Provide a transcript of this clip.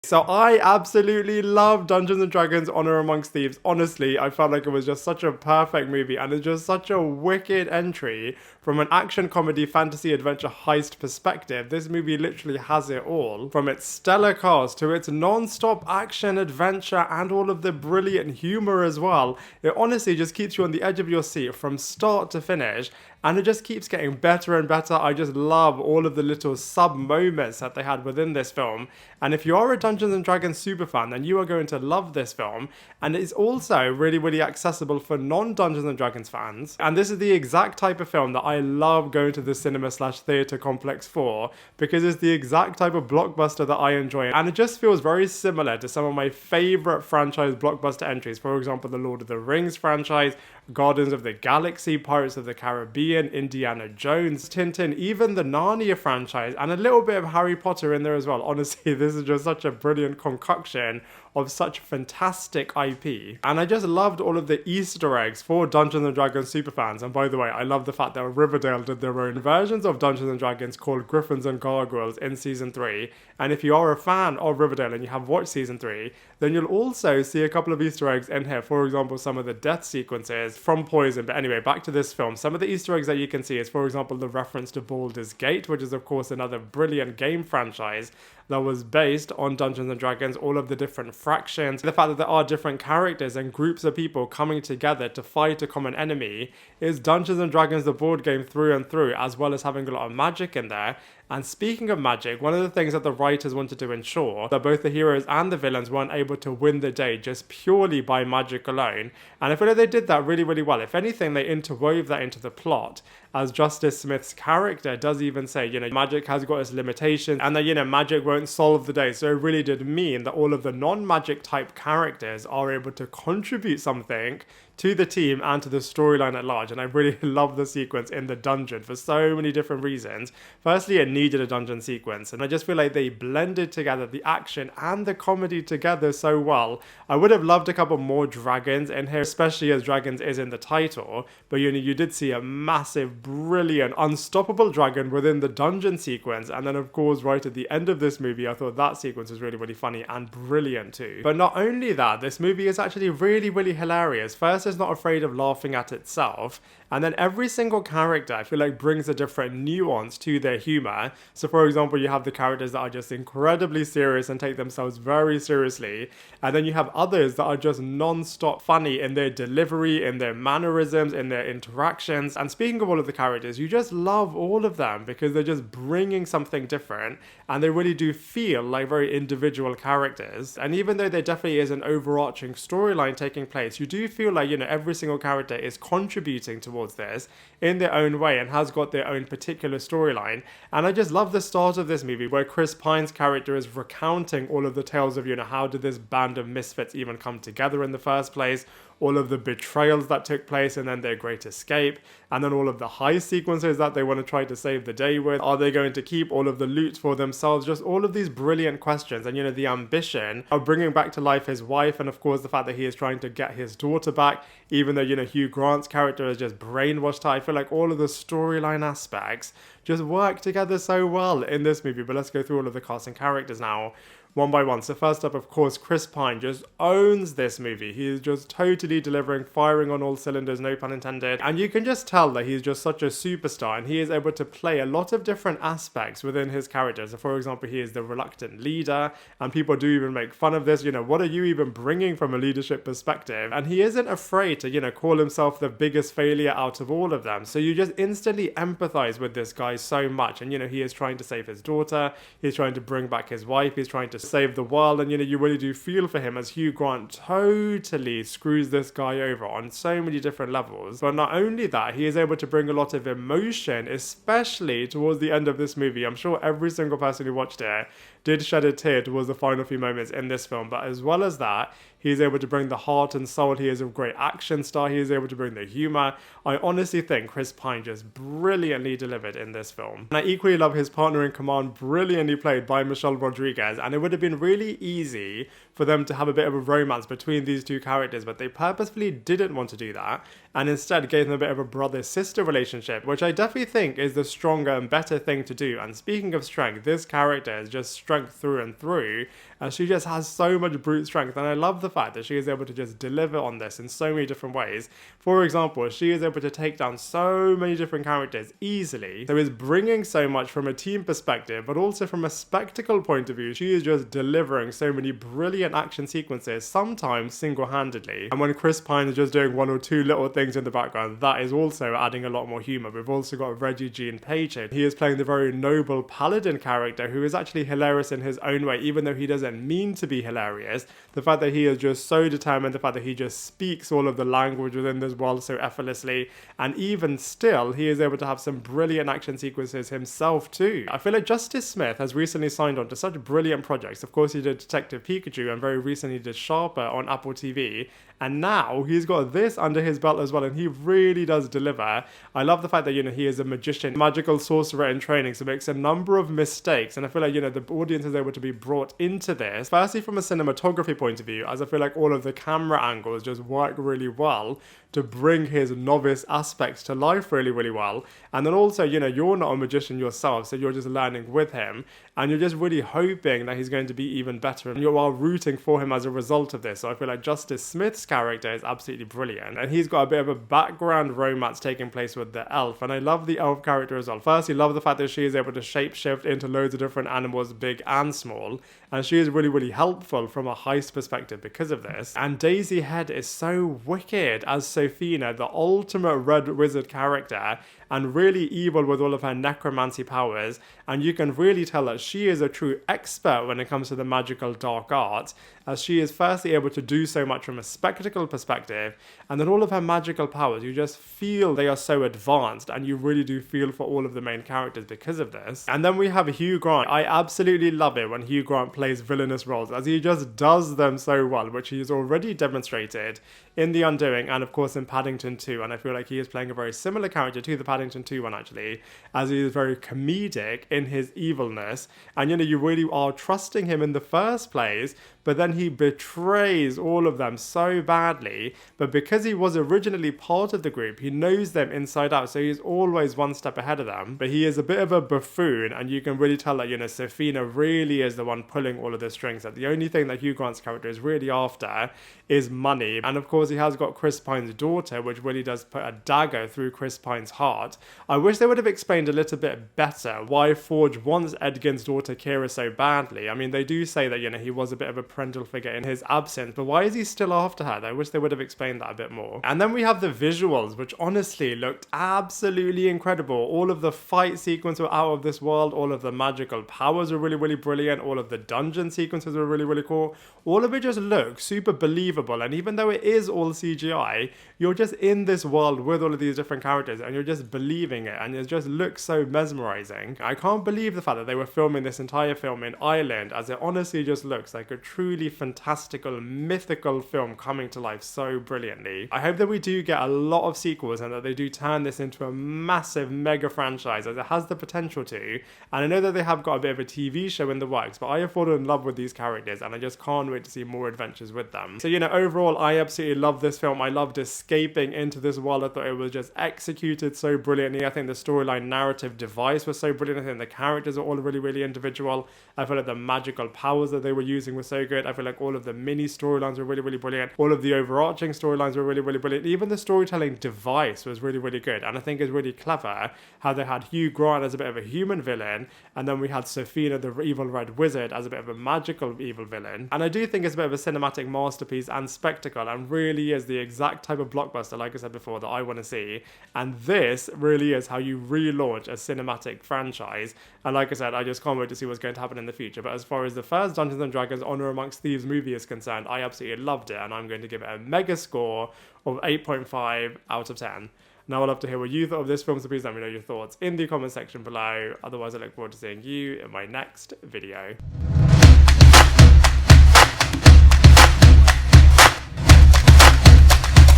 So I absolutely love Dungeons & Dragons Honor Amongst Thieves. Honestly, I felt like it was just such a perfect movie, and it's just such a wicked entry from an action comedy fantasy adventure heist perspective. This movie literally has it all, from its stellar cast to its non-stop action adventure and all of the brilliant humor as well. It honestly just keeps you on the edge of your seat from start to finish, and it just keeps getting better and better. I just love all of the little sub moments that they had within this film. And if you are a Dungeons and Dragons superfan, then you are going to love this film. And it's also really, really accessible for non-Dungeons and Dragons fans. And this is the exact type of film that I love going to the cinema/theatre complex for, because it's the exact type of blockbuster that I enjoy. And it just feels very similar to some of my favorite franchise blockbuster entries. For example, the Lord of the Rings franchise, Guardians of the Galaxy, Pirates of the Caribbean, Indiana Jones, Tintin, even the Narnia franchise, and a little bit of Harry Potter in there as well. Honestly, this is just such a brilliant concoction of such fantastic IP. And I just loved all of the Easter eggs for Dungeons and Dragons superfans. And by the way, I love the fact that Riverdale did their own versions of Dungeons and Dragons called Griffins and Gargoyles in season 3. And if you are a fan of Riverdale and you have watched season 3, then you'll also see a couple of Easter eggs in here. For example, some of the death sequences from Poison. But anyway, back to this film. Some of the Easter eggs that you can see is, for example, the reference to Baldur's Gate, which is of course another brilliant game franchise that was based on Dungeons and Dragons, all of the different fractions, the fact that there are different characters and groups of people coming together to fight a common enemy is Dungeons and Dragons the board game through and through, as well as having a lot of magic in there. And speaking of magic, one of the things that the writers wanted to ensure that both the heroes and the villains weren't able to win the day just purely by magic alone. And I feel like they did that really, really well. If anything, they interwove that into the plot, as Justice Smith's character does even say, magic has got its limitations and that, magic won't solve the day. So it really did mean that all of the non-magic type characters are able to contribute something to the team and to the storyline at large. And I really love the sequence in the dungeon for so many different reasons. Firstly, it needed a dungeon sequence, and I just feel like they blended together the action and the comedy together so well. I would have loved a couple more dragons in here, especially as dragons is in the title, but you did see a massive, brilliant, unstoppable dragon within the dungeon sequence. And then of course right at the end of this movie, I thought that sequence was really, really funny and brilliant too. But not only that, this movie is actually really, really hilarious. First, it's not afraid of laughing at itself, and then every single character I feel like brings a different nuance to their humor. So for example, you have the characters that are just incredibly serious and take themselves very seriously, and then you have others that are just non-stop funny in their delivery, in their mannerisms, in their interactions. And speaking of all of the characters, you just love all of them because they're just bringing something different, and they really do feel like very individual characters. And even though there definitely is an overarching storyline taking place, you do feel like, every single character is contributing towards this in their own way and has got their own particular storyline. And I just love the start of this movie where Chris Pine's character is recounting all of the tales of, how did this band of misfits even come together in the first place, all of the betrayals that took place and then their great escape, and then all of the heist sequences that they want to try to save the day with. Are they going to keep all of the loot for themselves? Just all of these brilliant questions, and the ambition of bringing back to life his wife, and of course the fact that he is trying to get his daughter back, even though Hugh Grant's character has just brainwashed her. I feel like all of the storyline aspects just work together so well in this movie. But let's go through all of the cast and characters now, one by one. So first up, of course, Chris Pine just owns this movie. He is just totally delivering, firing on all cylinders, no pun intended. And you can just tell that he's just such a superstar, and he is able to play a lot of different aspects within his character. So for example, he is the reluctant leader, and people do even make fun of this. What are you even bringing from a leadership perspective? And he isn't afraid to, call himself the biggest failure out of all of them. So you just instantly empathize with this guy so much. And he is trying to save his daughter, he's trying to bring back his wife, he's trying to save the world, and you really do feel for him as Hugh Grant totally screws this guy over on so many different levels. But not only that, he is able to bring a lot of emotion, especially towards the end of this movie. I'm sure every single person who watched it did shed a tear towards the final few moments in this film. But as well as that, he is able to bring the heart and soul. He is a great action star. He is able to bring the humor. I honestly think Chris Pine just brilliantly delivered in this film. And I equally love his partner in command, brilliantly played by Michelle Rodriguez. And it would would have been really easy for them to have a bit of a romance between these two characters, but they purposefully didn't want to do that, and instead gave them a bit of a brother-sister relationship, which I definitely think is the stronger and better thing to do. And speaking of strength, this character is just strength through and through, and she just has so much brute strength, and I love the fact that she is able to just deliver on this in so many different ways. For example, she is able to take down so many different characters easily, so is bringing so much from a team perspective, but also from a spectacle point of view. She is just delivering so many brilliant action sequences, sometimes single-handedly, and when Chris Pine is just doing one or two little things in the background, that is also adding a lot more humour. We've also got Regé-Jean Page here. He is playing the very noble paladin character who is actually hilarious in his own way, even though he doesn't mean to be hilarious. The fact that he is just so determined, the fact that he just speaks all of the language within this world so effortlessly, and even still, he is able to have some brilliant action sequences himself too. I feel like Justice Smith has recently signed on to such brilliant projects. Of course, he did Detective Pikachu, and very recently did Sharper on Apple TV, and now he's got this under his belt as well, and he really does deliver. I love the fact that, he is a magician, magical sorcerer in training, so makes a number of mistakes, and I feel like, the audience is able to be brought into this, firstly from a cinematography point of view, as I feel like all of the camera angles just work really well to bring his novice aspects to life really, really well. And then also, you're not a magician yourself, so you're just learning with him, and you're just really hoping that he's going to be even better, and you are rooting for him as a result of this. So I feel like Justice Smith's character is absolutely brilliant, and he's got a bit of a background romance taking place with the elf, and I love the elf character as well. Firstly, love the fact that she is able to shapeshift into loads of different animals, big and small, and she is really, really helpful from a heist perspective because of this. And Daisy Head is so wicked as Sophina, the ultimate red wizard character, and really evil with all of her necromancy powers, and you can really tell that she is a true expert when it comes to the magical dark art, as she is firstly able to do so much from a spectacle perspective, and then all of her magical powers, you just feel they are so advanced, and you really do feel for all of the main characters because of this. And then we have Hugh Grant. I absolutely love it when Hugh Grant plays villainous roles, as he just does them so well, which he's already demonstrated in The Undoing, and of course in Paddington 2, and I feel like he is playing a very similar character to the Paddington 2 one actually, as he is very comedic in his evilness, and you really are trusting him in the first place, but then he betrays all of them so badly, but because he was originally part of the group, he knows them inside out, so he's always one step ahead of them, but he is a bit of a buffoon, and you can really tell that, Sophina really is the one pulling all of the strings, that the only thing that Hugh Grant's character is really after is money, and of course he has got Chris Pine's daughter, which really does put a dagger through Chris Pine's heart. I wish they would have explained a little bit better why Forge wants Edgin's daughter Kira so badly. I mean, they do say that, he was a bit of a parental figure in his absence, but why is he still after her? I wish they would have explained that a bit more. And then we have the visuals, which honestly looked absolutely incredible. All of the fight sequences were out of this world, all of the magical powers were really, really brilliant, all of the dungeon sequences were really, really cool. All of it just looked super believable, and even though it is all CGI, you're just in this world with all of these different characters, and you're just believing it, and it just looks so mesmerizing. I can't believe the fact that they were filming this entire film in Ireland, as it honestly just looks like a truly fantastical, mythical film coming to life so brilliantly. I hope that we do get a lot of sequels, and that they do turn this into a massive mega franchise, as it has the potential to, and I know that they have got a bit of a TV show in the works, but I have fallen in love with these characters, and I just can't wait to see more adventures with them. So, overall, I absolutely love this film. I loved escaping into this world. I thought it was just executed so brilliantly. I think the storyline narrative device was so brilliant. I think the characters are all really, really individual. I feel like the magical powers that they were using were so good. I feel like all of the mini storylines were really, really brilliant. All of the overarching storylines were really, really brilliant. Even the storytelling device was really, really good. And I think it's really clever how they had Hugh Grant as a bit of a human villain, and then we had Sophina, the evil red wizard, as a bit of a magical evil villain. And I do think it's a bit of a cinematic masterpiece and spectacle, and really is the exact type of blockbuster, like I said before, that I want to see. And this really is how you relaunch a cinematic franchise. And like I said, I just can't wait to see what's going to happen in the future. But as far as the first Dungeons & Dragons Honor Amongst Thieves movie is concerned, I absolutely loved it, and I'm going to give it a mega score of 8.5 out of 10. Now I'd love to hear what you thought of this film, so please let me know your thoughts in the comment section below. Otherwise, I look forward to seeing you in my next video.